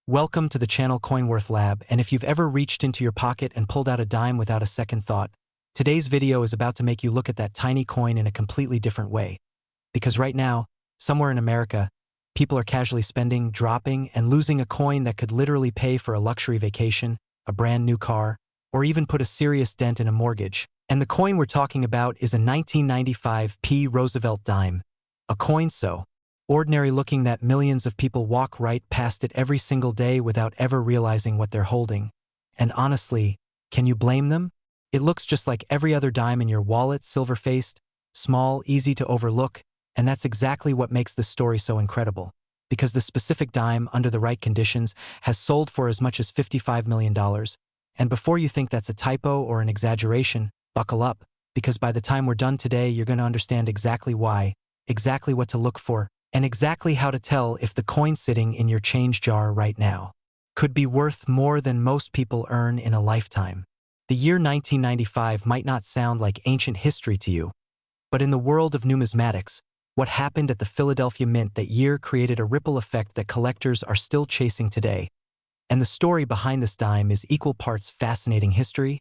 Welcome to the channel CoinWorth Lab, and if you've ever reached into your pocket and pulled out a dime without a second thought, today's video is about to make you look at that tiny coin in a completely different way. Because right now, somewhere in America, people are casually spending, dropping, and losing a coin that could literally pay for a luxury vacation, a brand new car, or even put a serious dent in a mortgage. And the coin we're talking about is a 1995 Roosevelt Dime, a coin so ordinary looking that millions of people walk right past it every single day without ever realizing what they're holding. And honestly, can you blame them? It looks just like every other dime in your wallet, silver-faced, small, easy to overlook, and that's exactly what makes this story so incredible. Because the specific dime, under the right conditions, has sold for as much as $55 million. And before you think that's a typo or an exaggeration, buckle up, because by the time we're done today, you're going to understand exactly why, exactly what to look for, and exactly how to tell if the coin sitting in your change jar right now could be worth more than most people earn in a lifetime. The year 1995 might not sound like ancient history to you, but in the world of numismatics, what happened at the Philadelphia Mint that year created a ripple effect that collectors are still chasing today. And the story behind this dime is equal parts fascinating history,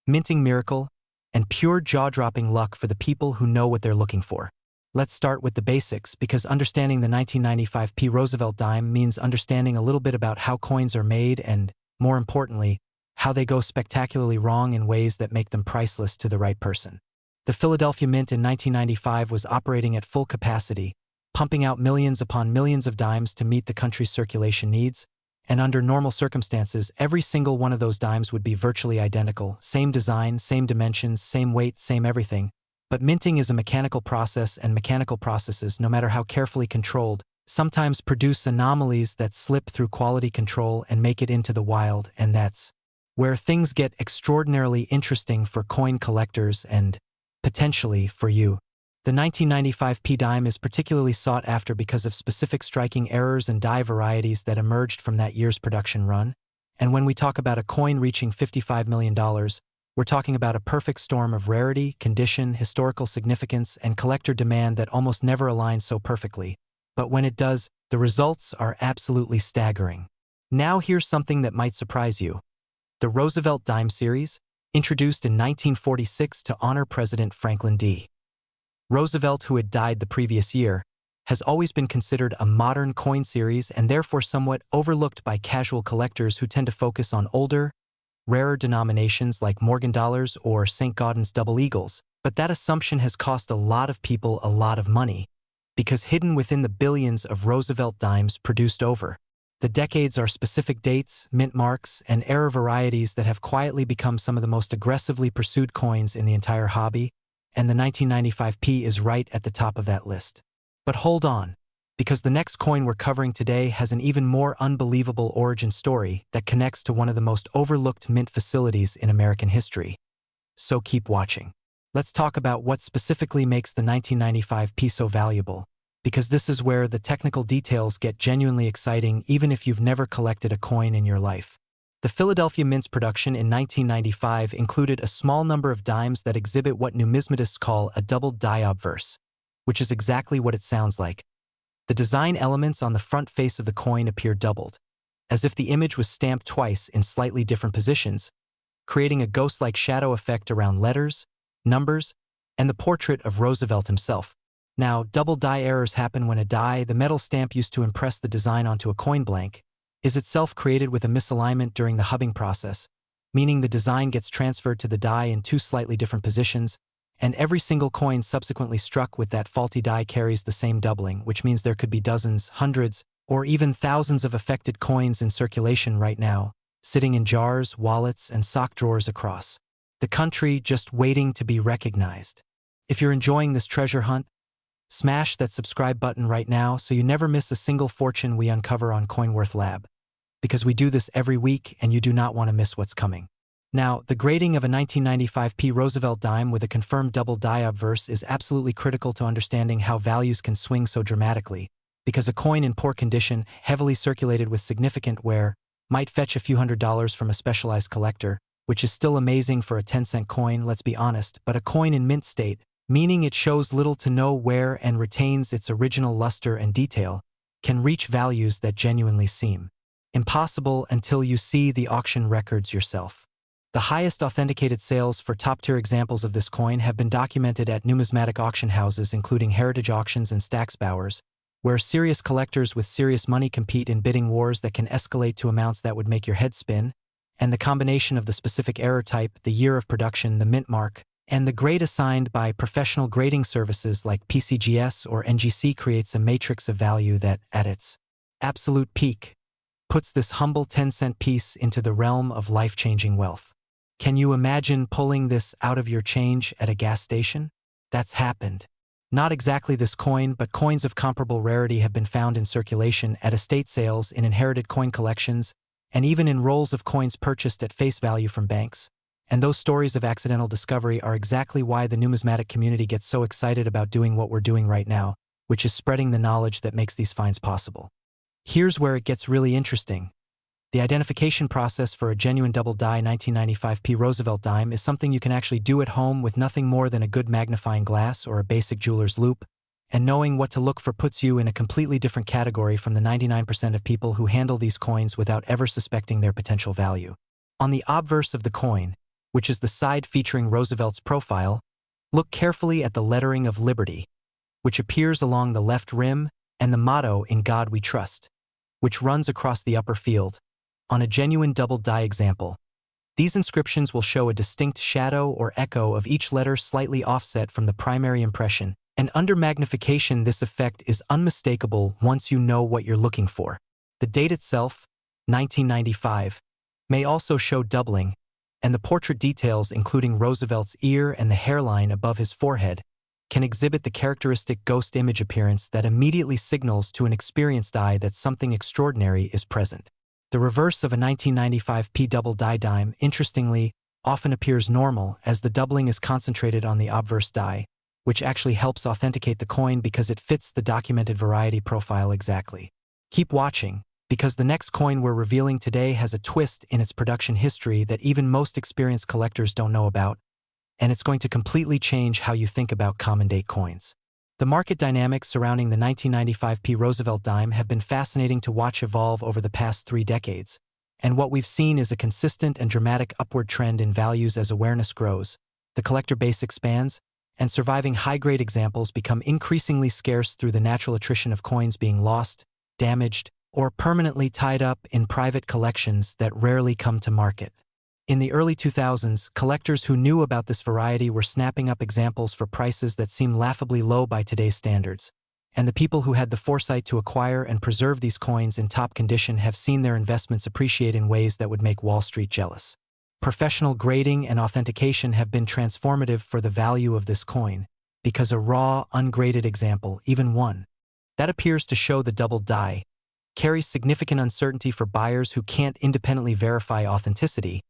minting miracle, and pure jaw-dropping luck for the people who know what they're looking for. Let's start with the basics, because understanding the 1995 Roosevelt Dime means understanding a little bit about how coins are made and, more importantly, how they go spectacularly wrong in ways that make them priceless to the right person. The Philadelphia Mint in 1995 was operating at full capacity, pumping out millions upon millions of dimes to meet the country's circulation needs, and under normal circumstances, every single one of those dimes would be virtually identical, same design, same dimensions, same weight, same everything. But minting is a mechanical process, and mechanical processes, no matter how carefully controlled, sometimes produce anomalies that slip through quality control and make it into the wild, and that's where things get extraordinarily interesting for coin collectors and, potentially, for you. The 1995 dime is particularly sought after because of specific striking errors and die varieties that emerged from that year's production run. And when we talk about a coin reaching $55 million, we're talking about a perfect storm of rarity, condition, historical significance, and collector demand that almost never aligns so perfectly. But when it does, the results are absolutely staggering. Now here's something that might surprise you. The Roosevelt Dime series, introduced in 1946 to honor President Franklin D. Roosevelt, who had died the previous year, has always been considered a modern coin series and therefore somewhat overlooked by casual collectors who tend to focus on older, rarer denominations like Morgan dollars or St. Gaudens double eagles. But that assumption has cost a lot of people a lot of money, because hidden within the billions of Roosevelt dimes produced over the decades are specific dates, mint marks, and error varieties that have quietly become some of the most aggressively pursued coins in the entire hobby, and the 1995 is right at the top of that list. But hold on, because the next coin we're covering today has an even more unbelievable origin story that connects to one of the most overlooked mint facilities in American history. So keep watching. Let's talk about what specifically makes the 1995 so valuable, because this is where the technical details get genuinely exciting even if you've never collected a coin in your life. The Philadelphia Mint's production in 1995 included a small number of dimes that exhibit what numismatists call a doubled die obverse, which is exactly what it sounds like. The design elements on the front face of the coin appear doubled, as if the image was stamped twice in slightly different positions, creating a ghost-like shadow effect around letters, numbers, and the portrait of Roosevelt himself. Now, double die errors happen when a die, the metal stamp used to impress the design onto a coin blank, is itself created with a misalignment during the hubbing process, meaning the design gets transferred to the die in two slightly different positions, and every single coin subsequently struck with that faulty die carries the same doubling, which means there could be dozens, hundreds, or even thousands of affected coins in circulation right now, sitting in jars, wallets, and sock drawers across the country just waiting to be recognized. If you're enjoying this treasure hunt, smash that subscribe button right now so you never miss a single fortune we uncover on CoinWorth Lab, because we do this every week and you do not want to miss what's coming. Now, the grading of a 1995 Roosevelt dime with a confirmed double die obverse is absolutely critical to understanding how values can swing so dramatically, because a coin in poor condition, heavily circulated with significant wear, might fetch a few $100s from a specialized collector, which is still amazing for a 10-cent coin, let's be honest, but a coin in mint state, meaning it shows little to no wear and retains its original luster and detail, can reach values that genuinely seem Impossible until you see the auction records yourself. The highest authenticated sales for top-tier examples of this coin have been documented at numismatic auction houses including Heritage Auctions and Stacksbowers, where serious collectors with serious money compete in bidding wars that can escalate to amounts that would make your head spin, and the combination of the specific error type, the year of production, the mint mark, and the grade assigned by professional grading services like PCGS or NGC creates a matrix of value that, at its absolute peak, puts this humble 10-cent piece into the realm of life-changing wealth. Can you imagine pulling this out of your change at a gas station? That's happened. Not exactly this coin, but coins of comparable rarity have been found in circulation at estate sales, in inherited coin collections, and even in rolls of coins purchased at face value from banks. And those stories of accidental discovery are exactly why the numismatic community gets so excited about doing what we're doing right now, which is spreading the knowledge that makes these finds possible. Here's where it gets really interesting. The identification process for a genuine double-die 1995p Roosevelt dime is something you can actually do at home with nothing more than a good magnifying glass or a basic jeweler's loupe, and knowing what to look for puts you in a completely different category from the 99% of people who handle these coins without ever suspecting their potential value. On the obverse of the coin, which is the side featuring Roosevelt's profile, look carefully at the lettering of Liberty, which appears along the left rim, and the motto "In God We Trust," which runs across the upper field. On a genuine double-die example, these inscriptions will show a distinct shadow or echo of each letter slightly offset from the primary impression, and under magnification this effect is unmistakable once you know what you're looking for. The date itself, 1995, may also show doubling, and the portrait details including Roosevelt's ear and the hairline above his forehead can exhibit the characteristic ghost image appearance that immediately signals to an experienced eye that something extraordinary is present. The reverse of a 1995p double-die dime, interestingly, often appears normal as the doubling is concentrated on the obverse die, which actually helps authenticate the coin because it fits the documented variety profile exactly. Keep watching, because the next coin we're revealing today has a twist in its production history that even most experienced collectors don't know about, and it's going to completely change how you think about common-date coins. The market dynamics surrounding the 1995p Roosevelt dime have been fascinating to watch evolve over the past 3 decades, and what we've seen is a consistent and dramatic upward trend in values as awareness grows, the collector base expands, and surviving high-grade examples become increasingly scarce through the natural attrition of coins being lost, damaged, or permanently tied up in private collections that rarely come to market. In the early 2000s, collectors who knew about this variety were snapping up examples for prices that seem laughably low by today's standards, and the people who had the foresight to acquire and preserve these coins in top condition have seen their investments appreciate in ways that would make Wall Street jealous. Professional grading and authentication have been transformative for the value of this coin, because a raw, ungraded example, even one that appears to show the double die, carries significant uncertainty for buyers who can't independently verify authenticity,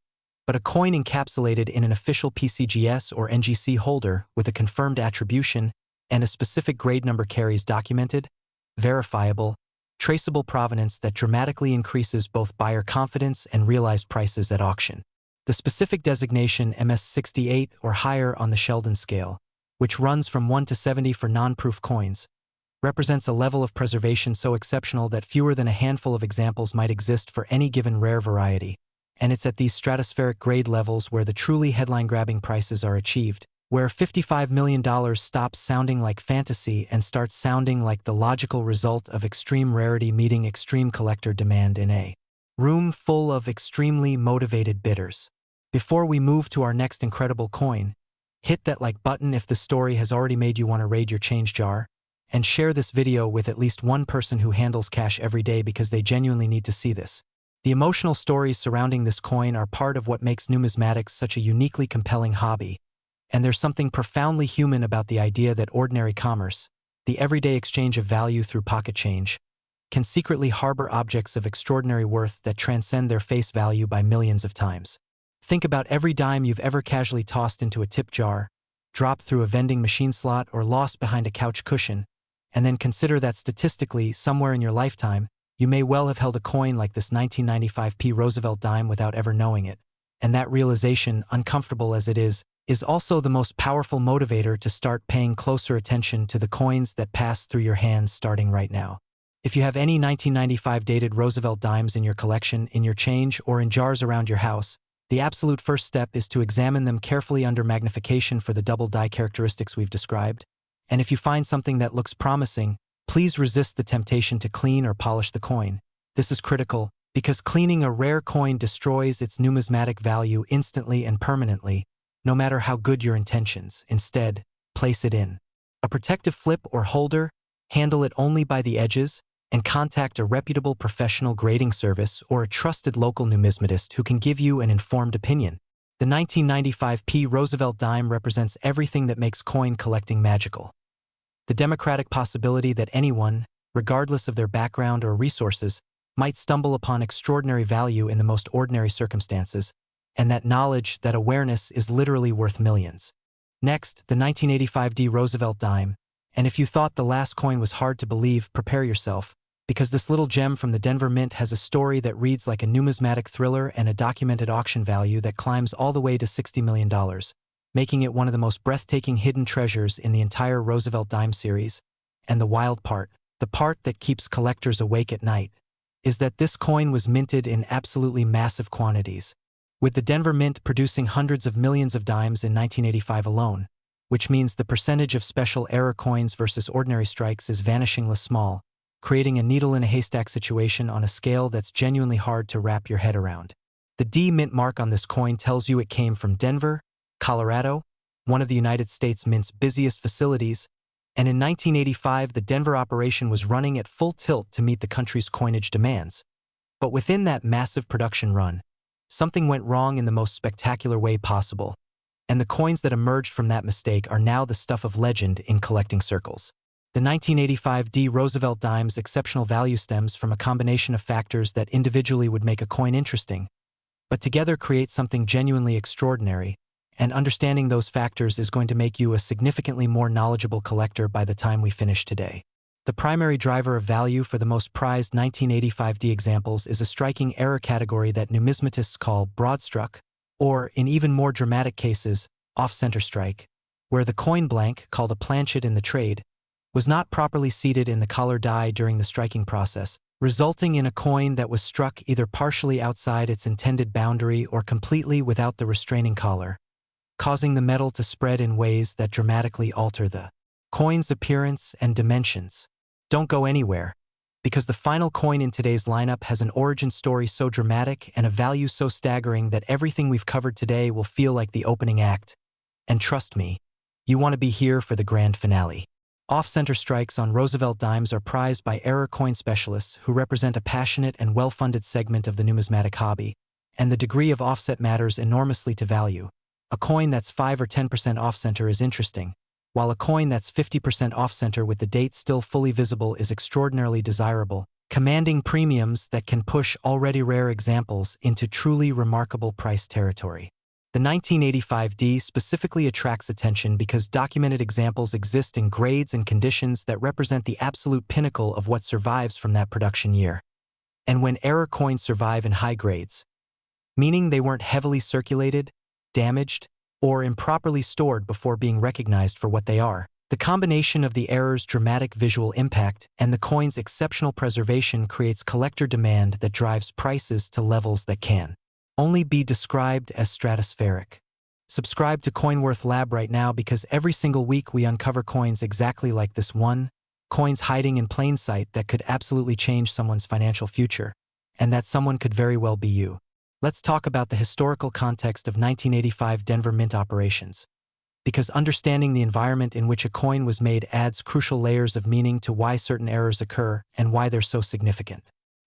but a coin encapsulated in an official PCGS or NGC holder with a confirmed attribution and a specific grade number carries documented, verifiable, traceable provenance that dramatically increases both buyer confidence and realized prices at auction. The specific designation MS68 or higher on the Sheldon scale, which runs from 1 to 70 for non-proof coins, represents a level of preservation so exceptional that fewer than a handful of examples might exist for any given rare variety. And it's at these stratospheric grade levels where the truly headline-grabbing prices are achieved, where $55 million stops sounding like fantasy and starts sounding like the logical result of extreme rarity meeting extreme collector demand in a room full of extremely motivated bidders. Before we move to our next incredible coin, hit that like button if the story has already made you want to raid your change jar, and share this video with at least one person who handles cash every day because they genuinely need to see this. The emotional stories surrounding this coin are part of what makes numismatics such a uniquely compelling hobby, and there's something profoundly human about the idea that ordinary commerce, the everyday exchange of value through pocket change, can secretly harbor objects of extraordinary worth that transcend their face value by millions of times. Think about every dime you've ever casually tossed into a tip jar, dropped through a vending machine slot, or lost behind a couch cushion, and then consider that statistically, somewhere in your lifetime, you may well have held a coin like this 1995p Roosevelt dime without ever knowing it, and that realization, uncomfortable as it is also the most powerful motivator to start paying closer attention to the coins that pass through your hands starting right now. If you have any 1995 dated Roosevelt Dimes in your collection, in your change, or in jars around your house, the absolute first step is to examine them carefully under magnification for the double die characteristics we've described. And if you find something that looks promising, please resist the temptation to clean or polish the coin. This is critical, because cleaning a rare coin destroys its numismatic value instantly and permanently, no matter how good your intentions. Instead, place it in a protective flip or holder, handle it only by the edges, and contact a reputable professional grading service or a trusted local numismatist who can give you an informed opinion. The 1995 P. Roosevelt dime represents everything that makes coin collecting magical. The democratic possibility that anyone, regardless of their background or resources, might stumble upon extraordinary value in the most ordinary circumstances, and that knowledge, that awareness, is literally worth millions. Next, the 1985 D. Roosevelt dime, and if you thought the last coin was hard to believe, prepare yourself, because this little gem from the Denver Mint has a story that reads like a numismatic thriller and a documented auction value that climbs all the way to $60 million, making it one of the most breathtaking hidden treasures in the entire Roosevelt dime series. And the wild part, the part that keeps collectors awake at night, is that this coin was minted in absolutely massive quantities, with the Denver Mint producing hundreds of millions of dimes in 1985 alone, which means the percentage of special error coins versus ordinary strikes is vanishingly small, creating a needle-in-a-haystack situation on a scale that's genuinely hard to wrap your head around. The D Mint mark on this coin tells you it came from Denver, Colorado, one of the United States Mint's busiest facilities, and in 1985 the Denver operation was running at full tilt to meet the country's coinage demands. But within that massive production run, something went wrong in the most spectacular way possible, and the coins that emerged from that mistake are now the stuff of legend in collecting circles. The 1985 D. Roosevelt dime's exceptional value stems from a combination of factors that individually would make a coin interesting, but together create something genuinely extraordinary, and understanding those factors is going to make you a significantly more knowledgeable collector by the time we finish today. The primary driver of value for the most prized 1985 D examples is a striking error category that numismatists call broadstruck, or, in even more dramatic cases, off-center strike, where the coin blank, called a planchet in the trade, was not properly seated in the collar die during the striking process, resulting in a coin that was struck either partially outside its intended boundary or completely without the restraining collar, causing the metal to spread in ways that dramatically alter the coin's appearance and dimensions. Don't go anywhere, because the final coin in today's lineup has an origin story so dramatic and a value so staggering that everything we've covered today will feel like the opening act. And trust me, you want to be here for the grand finale. Off-center strikes on Roosevelt dimes are prized by error coin specialists who represent a passionate and well-funded segment of the numismatic hobby, and the degree of offset matters enormously to value. A coin that's 5 or 10% off-center is interesting, while a coin that's 50% off-center with the date still fully visible is extraordinarily desirable, commanding premiums that can push already rare examples into truly remarkable price territory. The 1985 D specifically attracts attention because documented examples exist in grades and conditions that represent the absolute pinnacle of what survives from that production year. And when error coins survive in high grades, meaning they weren't heavily circulated, damaged, or improperly stored before being recognized for what they are, the combination of the error's dramatic visual impact and the coin's exceptional preservation creates collector demand that drives prices to levels that can only be described as stratospheric. Subscribe to CoinWorth Lab right now because every single week we uncover coins exactly like this one, coins hiding in plain sight that could absolutely change someone's financial future, and that someone could very well be you. Let's talk about the historical context of 1985 Denver Mint operations, because understanding the environment in which a coin was made adds crucial layers of meaning to why certain errors occur and why they're so significant.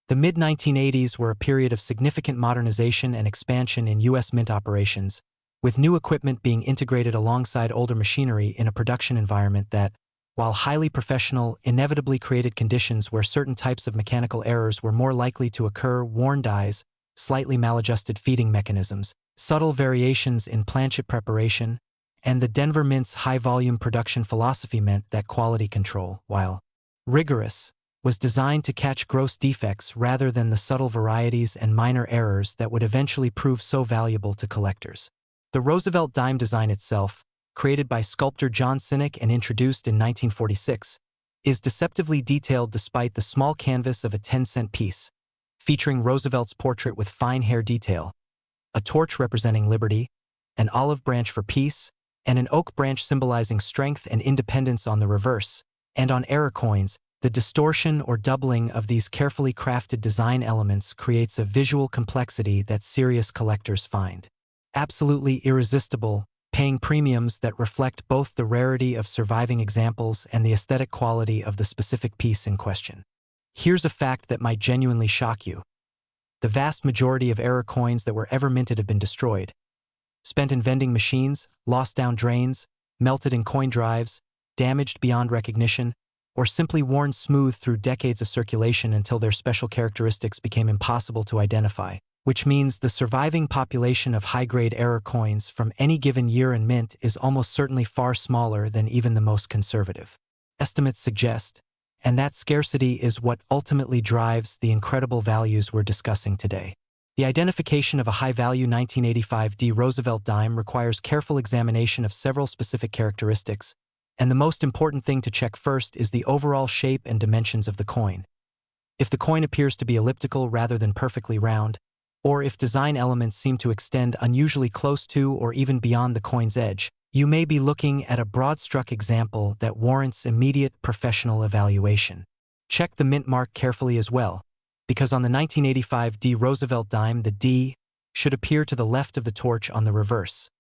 The mid-1980s were a period of significant modernization and expansion in U.S. mint operations, with new equipment being integrated alongside older machinery in a production environment that, while highly professional, inevitably created conditions where certain types of mechanical errors were more likely to occur: worn dies, slightly maladjusted feeding mechanisms, subtle variations in planchet preparation, and the Denver Mint's high-volume production philosophy meant that quality control, while rigorous, was designed to catch gross defects rather than the subtle varieties and minor errors that would eventually prove so valuable to collectors. The Roosevelt dime design itself, created by sculptor John Sinek and introduced in 1946, is deceptively detailed despite the small canvas of a 10-cent piece, featuring Roosevelt's portrait with fine hair detail, a torch representing liberty, an olive branch for peace, and an oak branch symbolizing strength and independence on the reverse. And on error coins, the distortion or doubling of these carefully crafted design elements creates a visual complexity that serious collectors find absolutely irresistible, paying premiums that reflect both the rarity of surviving examples and the aesthetic quality of the specific piece in question. Here's a fact that might genuinely shock you. The vast majority of error coins that were ever minted have been destroyed, spent in vending machines, lost down drains, melted in coin drives, damaged beyond recognition, or simply worn smooth through decades of circulation until their special characteristics became impossible to identify, which means the surviving population of high-grade error coins from any given year and mint is almost certainly far smaller than even the most conservative estimates suggest, and that scarcity is what ultimately drives the incredible values we're discussing today. The identification of a high-value 1985 Roosevelt dime requires careful examination of several specific characteristics, and the most important thing to check first is the overall shape and dimensions of the coin. If the coin appears to be elliptical rather than perfectly round, or if design elements seem to extend unusually close to or even beyond the coin's edge, you may be looking at a broad-stroke example that warrants immediate professional evaluation. Check the mint mark carefully as well, because on the 1985 Roosevelt dime, the D should appear to the left of the torch on the reverse.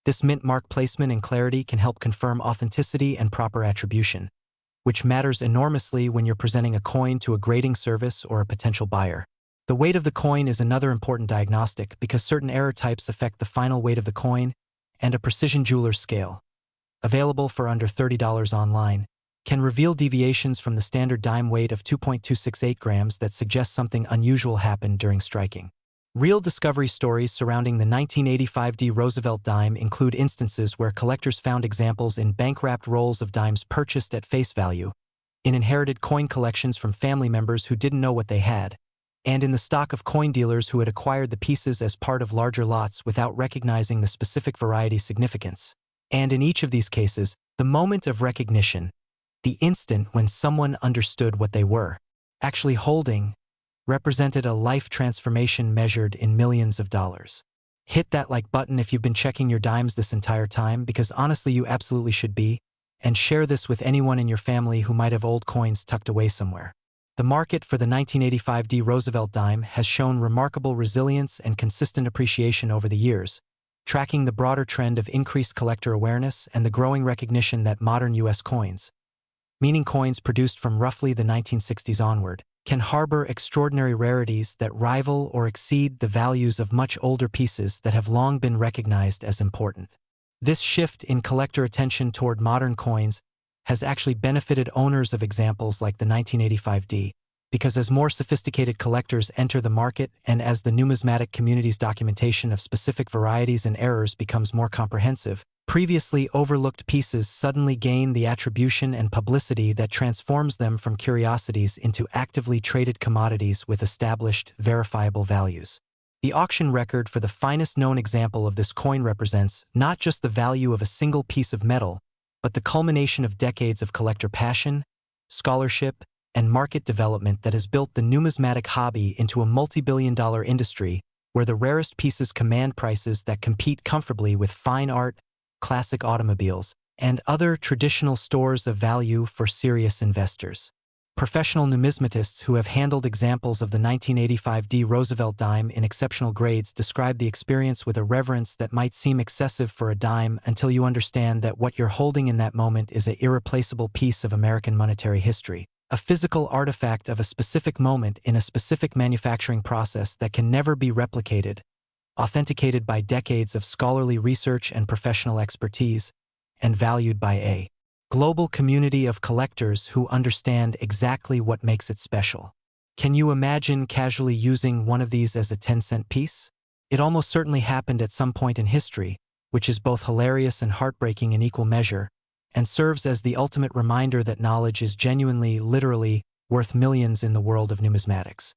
This mint mark placement and clarity can help confirm authenticity and proper attribution, which matters enormously when you're presenting a coin to a grading service or a potential buyer. The weight of the coin is another important diagnostic because certain error types affect the final weight of the coin, and a precision jeweler's scale, available for under $30 online, can reveal deviations from the standard dime weight of 2.268 grams that suggest something unusual happened during striking. Real discovery stories surrounding the 1985 Roosevelt dime include instances where collectors found examples in bank-wrapped rolls of dimes purchased at face value, in inherited coin collections from family members who didn't know what they had, and in the stock of coin dealers who had acquired the pieces as part of larger lots without recognizing the specific variety's significance. And in each of these cases, the moment of recognition, the instant when someone understood what they were actually holding, represented a life transformation measured in millions of dollars. Hit that like button if you've been checking your dimes this entire time, because honestly you absolutely should be, and share this with anyone in your family who might have old coins tucked away somewhere. The market for the 1985 Roosevelt dime has shown remarkable resilience and consistent appreciation over the years, tracking the broader trend of increased collector awareness and the growing recognition that modern U.S. coins, meaning coins produced from roughly the 1960s onward, can harbor extraordinary rarities that rival or exceed the values of much older pieces that have long been recognized as important. This shift in collector attention toward modern coins has actually benefited owners of examples like the 1985 D, because as more sophisticated collectors enter the market and as the numismatic community's documentation of specific varieties and errors becomes more comprehensive, previously overlooked pieces suddenly gain the attribution and publicity that transforms them from curiosities into actively traded commodities with established, verifiable values. The auction record for the finest known example of this coin represents not just the value of a single piece of metal, but the culmination of decades of collector passion, scholarship, and market development that has built the numismatic hobby into a multi-billion-dollar industry where the rarest pieces command prices that compete comfortably with fine art, classic automobiles, and other traditional stores of value for serious investors. Professional numismatists who have handled examples of the 1985 Roosevelt dime in exceptional grades describe the experience with a reverence that might seem excessive for a dime until you understand that what you're holding in that moment is an irreplaceable piece of American monetary history, a physical artifact of a specific moment in a specific manufacturing process that can never be replicated, authenticated by decades of scholarly research and professional expertise, and valued by a global community of collectors who understand exactly what makes it special. Can you imagine casually using one of these as a 10-cent piece? It almost certainly happened at some point in history, which is both hilarious and heartbreaking in equal measure, and serves as the ultimate reminder that knowledge is genuinely, literally, worth millions in the world of numismatics.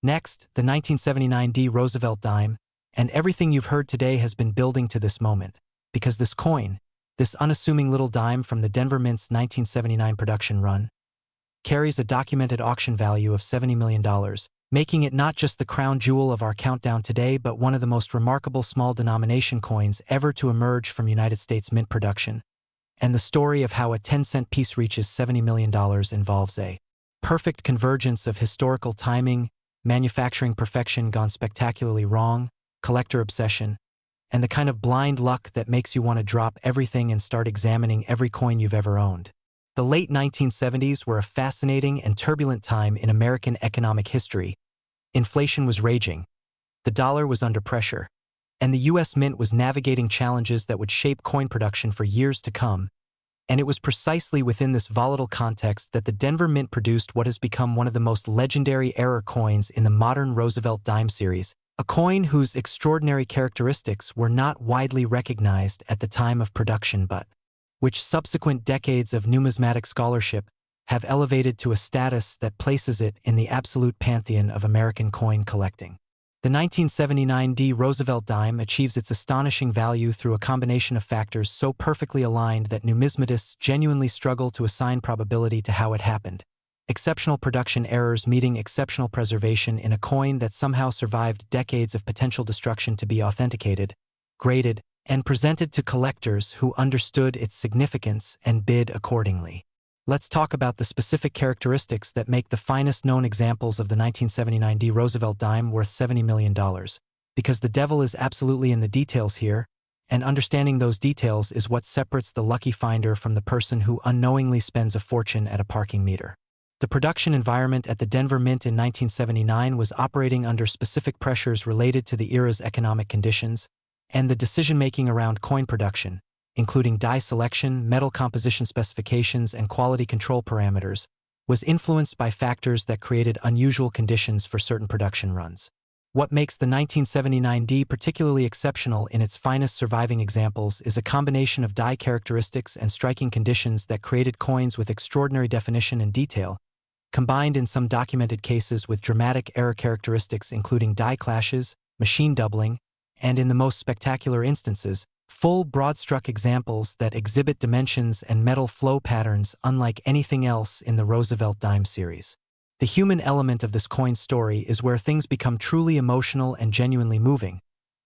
Next, the 1979 Roosevelt dime, and everything you've heard today has been building to this moment, because this coin, this unassuming little dime from the Denver Mint's 1979 production run, carries a documented auction value of $70 million, making it not just the crown jewel of our countdown today but one of the most remarkable small denomination coins ever to emerge from United States mint production. And the story of how a 10-cent piece reaches $70 million involves a perfect convergence of historical timing, manufacturing perfection gone spectacularly wrong, collector obsession, and the kind of blind luck that makes you want to drop everything and start examining every coin you've ever owned. The late 1970s were a fascinating and turbulent time in American economic history. Inflation was raging, the dollar was under pressure, and the U.S. Mint was navigating challenges that would shape coin production for years to come. And it was precisely within this volatile context that the Denver Mint produced what has become one of the most legendary error coins in the modern Roosevelt Dimes series, a coin whose extraordinary characteristics were not widely recognized at the time of production but which subsequent decades of numismatic scholarship have elevated to a status that places it in the absolute pantheon of American coin collecting. The 1979 Roosevelt dime achieves its astonishing value through a combination of factors so perfectly aligned that numismatists genuinely struggle to assign probability to how it happened. Exceptional production errors meeting exceptional preservation in a coin that somehow survived decades of potential destruction to be authenticated, graded, and presented to collectors who understood its significance and bid accordingly. Let's talk about the specific characteristics that make the finest known examples of the 1979 Roosevelt dime worth $70 million. Because the devil is absolutely in the details here, and understanding those details is what separates the lucky finder from the person who unknowingly spends a fortune at a parking meter. The production environment at the Denver Mint in 1979 was operating under specific pressures related to the era's economic conditions, and the decision-making around coin production, including die selection, metal composition specifications, and quality control parameters, was influenced by factors that created unusual conditions for certain production runs. What makes the 1979 particularly exceptional in its finest surviving examples is a combination of die characteristics and striking conditions that created coins with extraordinary definition and detail, combined in some documented cases with dramatic error characteristics including die clashes, machine doubling, and in the most spectacular instances, full broad-stroke examples that exhibit dimensions and metal flow patterns unlike anything else in the Roosevelt Dimes series. The human element of this coin story is where things become truly emotional and genuinely moving,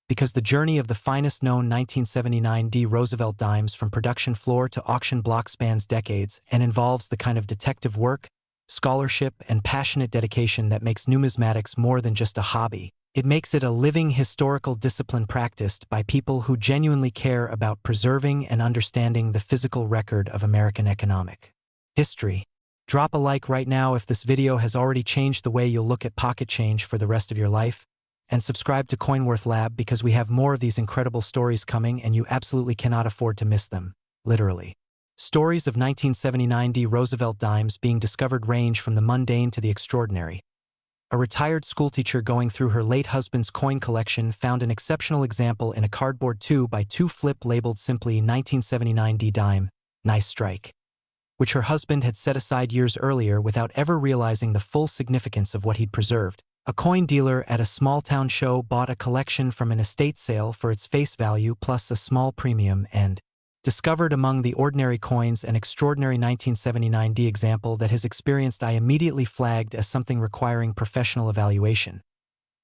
because the journey of the finest known 1979 Roosevelt Dimes from production floor to auction block spans decades and involves the kind of detective work, scholarship, and passionate dedication that makes numismatics more than just a hobby. It makes it a living historical discipline practiced by people who genuinely care about preserving and understanding the physical record of American economic history. Drop a like right now if this video has already changed the way you'll look at pocket change for the rest of your life, and subscribe to CoinWorth Lab because we have more of these incredible stories coming and you absolutely cannot afford to miss them, literally. Stories of 1979 Roosevelt dimes being discovered range from the mundane to the extraordinary. A retired schoolteacher going through her late husband's coin collection found an exceptional example in a cardboard 2x2 flip labeled simply 1979 dime, nice strike, which her husband had set aside years earlier without ever realizing the full significance of what he'd preserved. A coin dealer at a small-town show bought a collection from an estate sale for its face value plus a small premium and discovered among the ordinary coins an extraordinary 1979 example that his experienced eye immediately flagged as something requiring professional evaluation.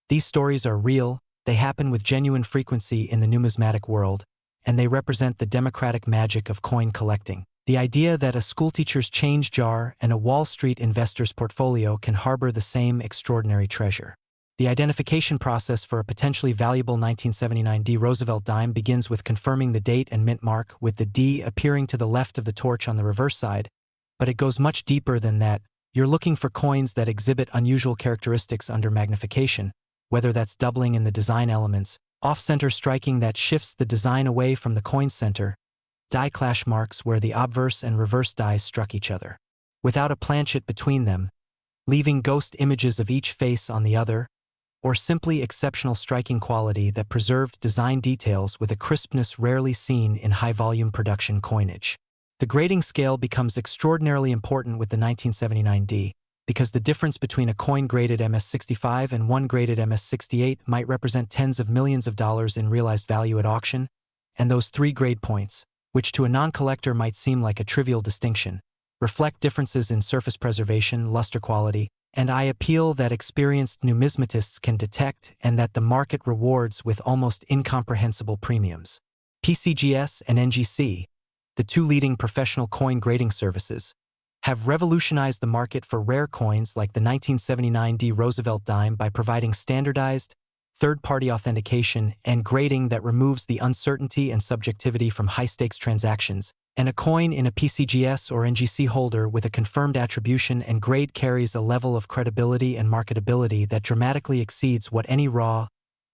These stories are real, they happen with genuine frequency in the numismatic world, and they represent the democratic magic of coin collecting. The idea that a schoolteacher's change jar and a Wall Street investor's portfolio can harbor the same extraordinary treasure. The identification process for a potentially valuable 1979 Roosevelt dime begins with confirming the date and mint mark, with the D appearing to the left of the torch on the reverse side, but it goes much deeper than that. You're looking for coins that exhibit unusual characteristics under magnification, whether that's doubling in the design elements, off-center striking that shifts the design away from the coin's center, die clash marks where the obverse and reverse dies struck each other, without a planchet between them, leaving ghost images of each face on the other, or simply exceptional striking quality that preserved design details with a crispness rarely seen in high-volume production coinage. The grading scale becomes extraordinarily important with the 1979 because the difference between a coin graded MS-65 and one graded MS-68 might represent tens of millions of dollars in realized value at auction, and those 3 grade points, which to a non-collector might seem like a trivial distinction, reflect differences in surface preservation, luster quality, and eye appeal that experienced numismatists can detect and that the market rewards with almost incomprehensible premiums. PCGS and NGC, the two leading professional coin grading services, have revolutionized the market for rare coins like the 1979 Roosevelt Dime by providing standardized, third-party authentication and grading that removes the uncertainty and subjectivity from high-stakes transactions, and a coin in a PCGS or NGC holder with a confirmed attribution and grade carries a level of credibility and marketability that dramatically exceeds what any raw,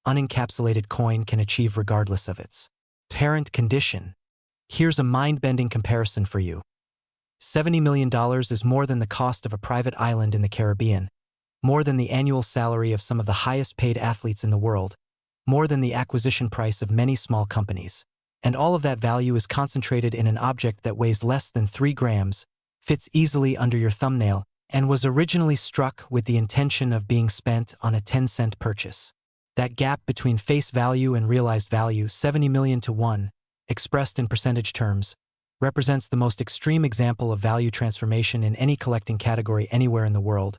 unencapsulated coin can achieve regardless of its parent condition. Here's a mind-bending comparison for you. $70 million is more than the cost of a private island in the Caribbean, more than the annual salary of some of the highest-paid athletes in the world, more than the acquisition price of many small companies. And all of that value is concentrated in an object that weighs less than 3 grams, fits easily under your thumbnail, and was originally struck with the intention of being spent on a 10-cent purchase. That gap between face value and realized value, 70 million to 1, expressed in percentage terms, represents the most extreme example of value transformation in any collecting category anywhere in the world,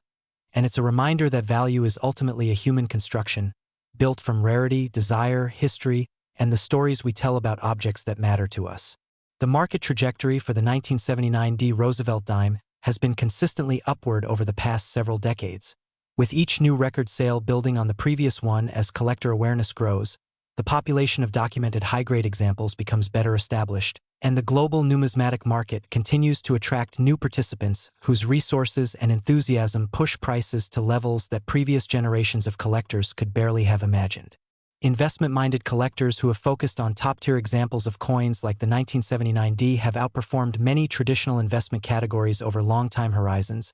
and it's a reminder that value is ultimately a human construction, built from rarity, desire, history, and the stories we tell about objects that matter to us. The market trajectory for the 1979 Roosevelt Dime has been consistently upward over the past several decades, with each new record sale building on the previous one. As collector awareness grows, the population of documented high-grade examples becomes better established, and the global numismatic market continues to attract new participants whose resources and enthusiasm push prices to levels that previous generations of collectors could barely have imagined. Investment-minded collectors who have focused on top-tier examples of coins like the 1979 have outperformed many traditional investment categories over long time horizons,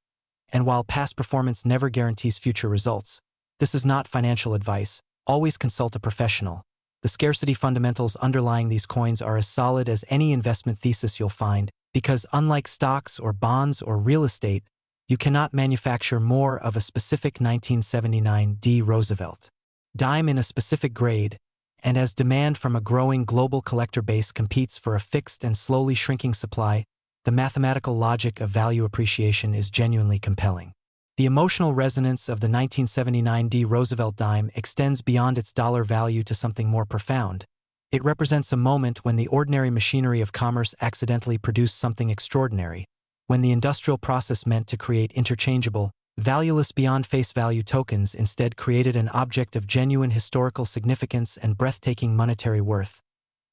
and while past performance never guarantees future results, this is not financial advice. Always consult a professional. The scarcity fundamentals underlying these coins are as solid as any investment thesis you'll find, because unlike stocks or bonds or real estate, you cannot manufacture more of a specific 1979 Roosevelt Dime in a specific grade, and as demand from a growing global collector base competes for a fixed and slowly shrinking supply, the mathematical logic of value appreciation is genuinely compelling. The emotional resonance of the 1979 Roosevelt Dime extends beyond its dollar value to something more profound. It represents a moment when the ordinary machinery of commerce accidentally produced something extraordinary, when the industrial process meant to create interchangeable, valueless beyond face value tokens instead created an object of genuine historical significance and breathtaking monetary worth.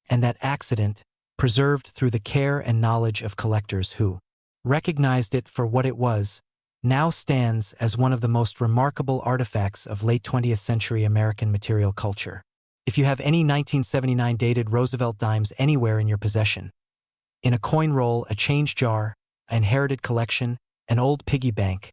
And that accident, preserved through the care and knowledge of collectors who recognized it for what it was, now stands as one of the most remarkable artifacts of late 20th century American material culture. If you have any 1979 dated Roosevelt Dimes anywhere in your possession, in a coin roll, a change jar, an inherited collection, an old piggy bank,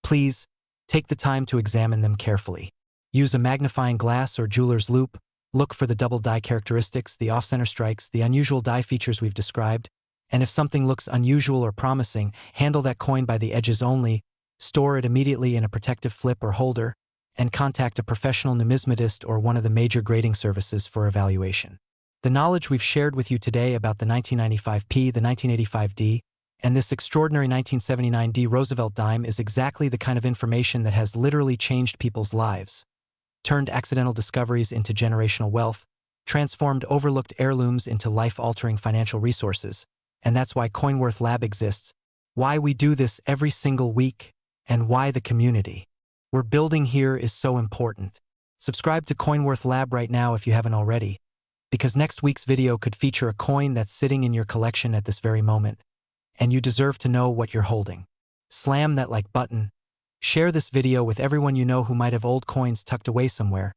please take the time to examine them carefully. Use a magnifying glass or jeweler's loupe, look for the double die characteristics, the off-center strikes, the unusual die features we've described, and if something looks unusual or promising, handle that coin by the edges only, store it immediately in a protective flip or holder, and contact a professional numismatist or one of the major grading services for evaluation. The knowledge we've shared with you today about the 1995P, the 1985D, and this extraordinary 1979 Roosevelt Dime is exactly the kind of information that has literally changed people's lives, turned accidental discoveries into generational wealth, transformed overlooked heirlooms into life-altering financial resources, and that's why CoinWorth Lab exists, why we do this every single week, and why the community we're building here is so important. Subscribe to CoinWorth Lab right now if you haven't already, because next week's video could feature a coin that's sitting in your collection at this very moment, and you deserve to know what you're holding. Slam that like button, share this video with everyone you know who might have old coins tucked away somewhere,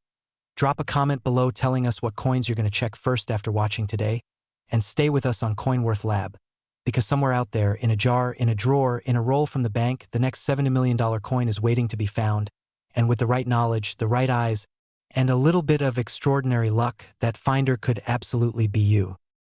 drop a comment below telling us what coins you're going to check first after watching today, and stay with us on CoinWorth Lab, because somewhere out there, in a jar, in a drawer, in a roll from the bank, the next $70 million coin is waiting to be found, and with the right knowledge, the right eyes, and a little bit of extraordinary luck, that finder could absolutely be you.